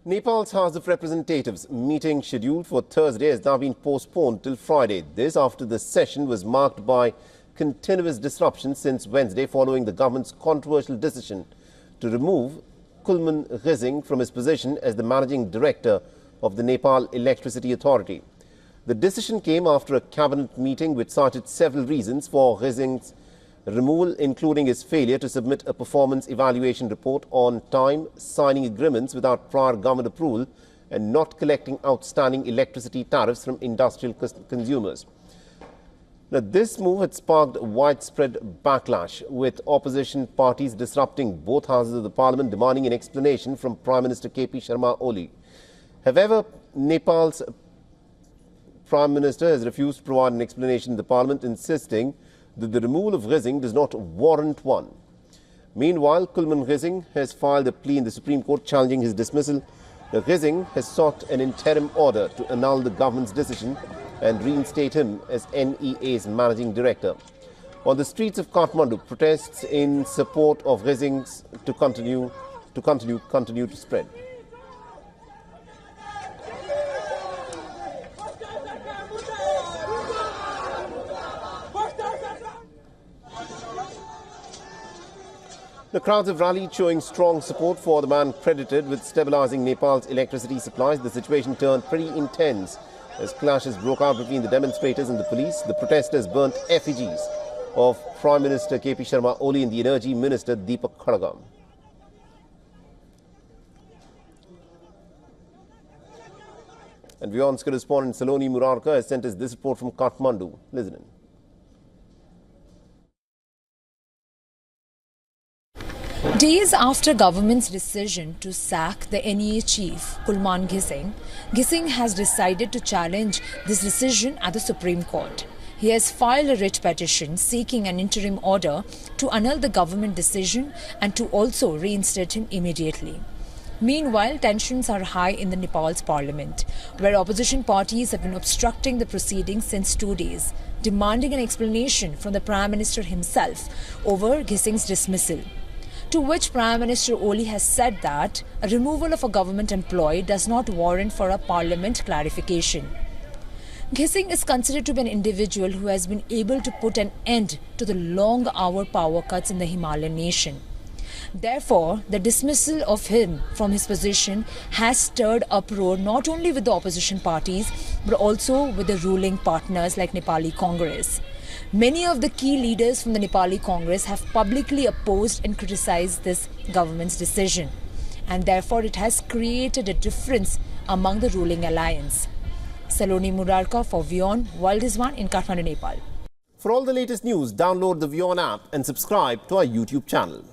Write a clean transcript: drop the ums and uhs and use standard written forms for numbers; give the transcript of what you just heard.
Nepal's House of Representatives meeting scheduled for Thursday has now been postponed till Friday. This after the session was marked by continuous disruption since Wednesday following the government's controversial decision to remove Kulman Ghising from his position as the managing director of the Nepal Electricity Authority. The decision came after a cabinet meeting which cited several reasons for Ghising's removal, including his failure to submit a performance evaluation report on time, signing agreements without prior government approval, and not collecting outstanding electricity tariffs from industrial consumers. Now, this move had sparked widespread backlash, with opposition parties disrupting both houses of the parliament, demanding an explanation from Prime Minister KP Sharma Oli. However, Nepal's Prime Minister has refused to provide an explanation in the parliament, insisting that the removal of Ghising does not warrant one. Meanwhile, Kulman Ghising has filed a plea in the Supreme Court challenging his dismissal. Ghising has sought an interim order to annul the government's decision and reinstate him as NEA's managing director. On the streets of Kathmandu, protests in support of Ghising's to continue to spread. The crowds have rallied, showing strong support for the man credited with stabilizing Nepal's electricity supplies. The situation turned pretty intense as clashes broke out between the demonstrators and the police. The protesters burnt effigies of Prime Minister KP Sharma Oli and the Energy Minister Deepak Khadga. And WION's correspondent Saloni Murarka has sent us this report from Kathmandu. Listen in. Days after government's decision to sack the NEA chief, Kulman Ghising, Ghising has decided to challenge this decision at the Supreme Court. He has filed a writ petition seeking an interim order to annul the government decision and to also reinstate him immediately. Meanwhile, tensions are high in the Nepal's parliament, where opposition parties have been obstructing the proceedings since 2 days, demanding an explanation from the Prime Minister himself over Ghising's dismissal. To which Prime Minister Oli has said that a removal of a government employee does not warrant for a parliament clarification. Ghising is considered to be an individual who has been able to put an end to the long-hour power cuts in the Himalayan nation. Therefore, the dismissal of him from his position has stirred uproar not only with the opposition parties but also with the ruling partners like Nepali Congress. Many of the key leaders from the Nepali Congress have publicly opposed and criticized this government's decision, and therefore it has created a difference among the ruling alliance. Saloni Murarka for WION World is One in Kathmandu, Nepal. For all the latest news, download the WION app and subscribe to our YouTube channel.